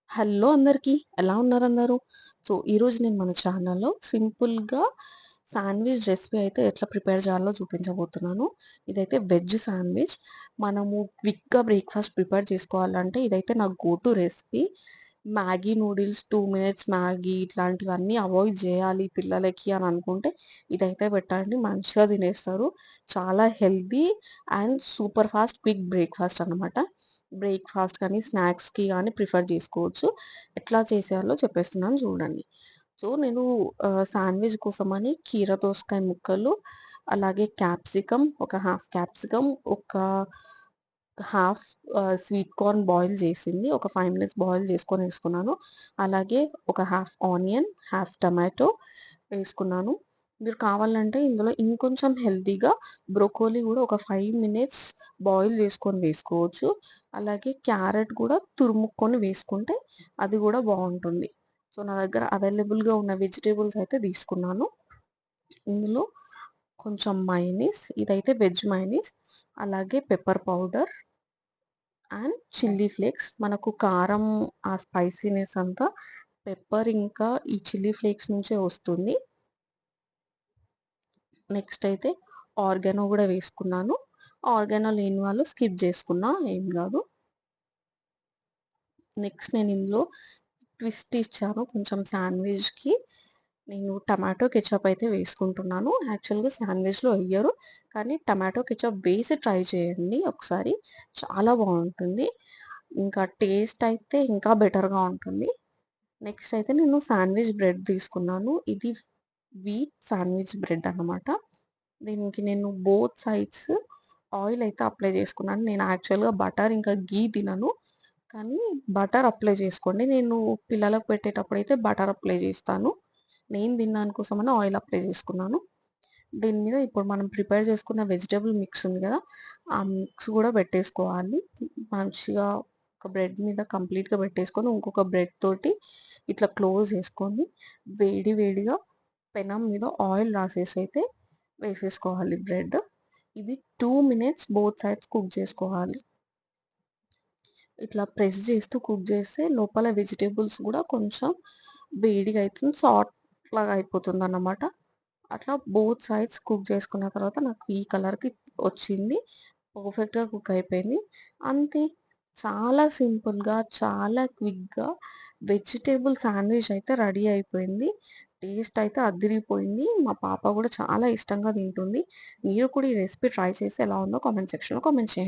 Hello అందరికీ. ఎలా ఉన్నారందరూ? ఈరోజు నేను మన ఛానల్‌లో సింపుల్‌గా శాండ్‌విచ్ రెసిపీ అయితే ఎట్లా ప్రిపేర్ చేయాలో చూపించబోతున్నాను. ఇదైతే వెజ్ శాండ్‌విచ్. మనము క్విక్‌గా బ్రేక్‌ఫాస్ట్ ప్రిపేర్ చేసుకోవాలంటే ఇదైతే నా go to recipe. Maggi noodles, 2 minutes Maggi ఇట్లాంటివన్నీ అవాయిడ్ జేయాలి పిల్లలకి అని అనుకుంటే ఇదైతే పెట్టండి. మంచిగా తినేస్తారు. చాలా healthy and super fast quick breakfast అన్నమాట. బ్రేక్‌ఫాస్ట్ కానీ, స్నాక్స్‌కి గానీ ప్రిఫర్ చేసుకోవచ్చు. ఎట్లా చేసేయాలో చెప్పేస్తున్నాను చూడండి. నేను శాండ్‌విచ్ కోసమని కీర దోసకాయ ముక్కలు, అలాగే క్యాప్సికమ్ ఒక హాఫ్ క్యాప్సికమ్, ఒక హాఫ్ స్వీట్ కార్న్ బాయిల్ చేసింది. ఒక 5 మినిట్స్ బాయిల్ చేసుకొని ఏసుకున్నాను. అలాగే ఒక హాఫ్ ఆనియన్, హాఫ్ టమాటో వేసుకున్నాను. మీరు కావాలంటే ఇందులో ఇంకొంచెం హెల్తీగా బ్రొకోలీ గూడా ఒక 5 మినిట్స్ బాయిల్ చేసుకొని వేసుకోవచ్చు. అలాగే క్యారెట్ గూడా తురుముకొని వేసుకుంటే అది గూడా బావుంటుంది. నా దగ్గర అవైలబుల్‌గా ఉన్న వెజిటబుల్స్ అయితే తీసుకున్నాను. ఇందులో కొంచెం మయోనీస్ ఇదైతే వెజ్ మయోనీస్, అలాగే pepper powder and chilli flakes. మనకు కారం, ఆ స్పైసీనెస్ అంతా పెప్పర్ ఇంకా ఈ చిల్లీ ఫ్లేక్స్ నుంచే వస్తుంది. నెక్స్ట్ అయితే ఆర్గానో గూడా వేసుకున్నాను. ఆర్గానో లేని వాళ్ళు స్కిప్ చేసుకున్నా ఏం గాదు. నెక్స్ట్ నేను ఇందులో ట్విస్ట్ ఇచ్చాను కొంచెం శాండ్‌విచ్‌కి. నేను టమాటో కెచప్ అయితే వేసుకుంటున్నాను. యాక్చువల్‌గా శాండ్‌విచ్‌లో ఎయ్యరు. కానీ టమాటో కెచప్ వేసి ట్రై చేయండి ఒకసారి. చాలా బావుంటుంది. ఇంకా టేస్ట్ అయితే ఇంకా బెటర్‌గా ఉంటుంది. నెక్స్ట్ అయితే నేను శాండ్‌విచ్ బ్రెడ్ తీసుకున్నాను. ఇది వీట్ శాండ్‌విచ్ బ్రెడ్ అన్నమాట. దీనికి నేను బోత్ సైడ్స్ ఆయిల్ అయితే అప్లై చేసుకున్నాను. నేను యాక్చువల్‌గా బటర్ ఇంకా ఘీ తినను. కానీ బటర్ అప్లై చేసుకోండి. నేను పిల్లలకు పెట్టేటప్పుడైతే బటర్ అప్లై చేస్తాను. నేను తినడాని కోసమని ఆయిల్ అప్లై చేసుకున్నాను. దీని మీద ఇప్పుడు మనం ప్రిపేర్ చేసుకున్న వెజిటబుల్ మిక్స్ ఉంది గదా! ఆ మిక్స్ గూడా పెట్టేసుకోవాలి. మంచిగా ఒక బ్రెడ్ మీద కంప్లీట్‌గా పెట్టేసుకొని, ఇంకొక బ్రెడ్ తోటి ఇట్లా క్లోజ్ చేసుకొని, వేడి వేడిగా పెనం మీద ఆయిల్ రాసేసి అయితే వేసేసుకోవాలి బ్రెడ్. ఇది 2 మినిట్స్ బోత్ సైడ్స్ కుక్ చేసుకోవాలి. ఇట్లా ప్రెస్ చేస్తూ కుక్ చేస్తే లోపల వెజిటబుల్స్ గూడా కొంచెం వేడిగా అయితుంది. సాఫ్ట్ లాగా అయిపోతుందన్నమాట. అట్లా బోత్ సైడ్స్ కుక్ చేసుకున్న తర్వాత నాకు ఈ కలర్‌కి వచ్చింది. పర్ఫెక్ట్‌గా కుక్ అయిపోయింది. అంతే. చాలా సింపుల్‌గా, చాలా క్విక్‌గా వెజిటబుల్ శాండ్‌విచ్ అయితే రెడీ అయిపోయింది. టేస్ట్ అయితే అద్దిరిపోయింది. మా పాప గూడా చాలా ఇష్టంగా తింటుంది. మీరు కూడా ఈ రెసిపీ ట్రై చేసి ఎలా ఉందో కామెంట్ సెక్షన్‌లో కామెంట్ చేయండి.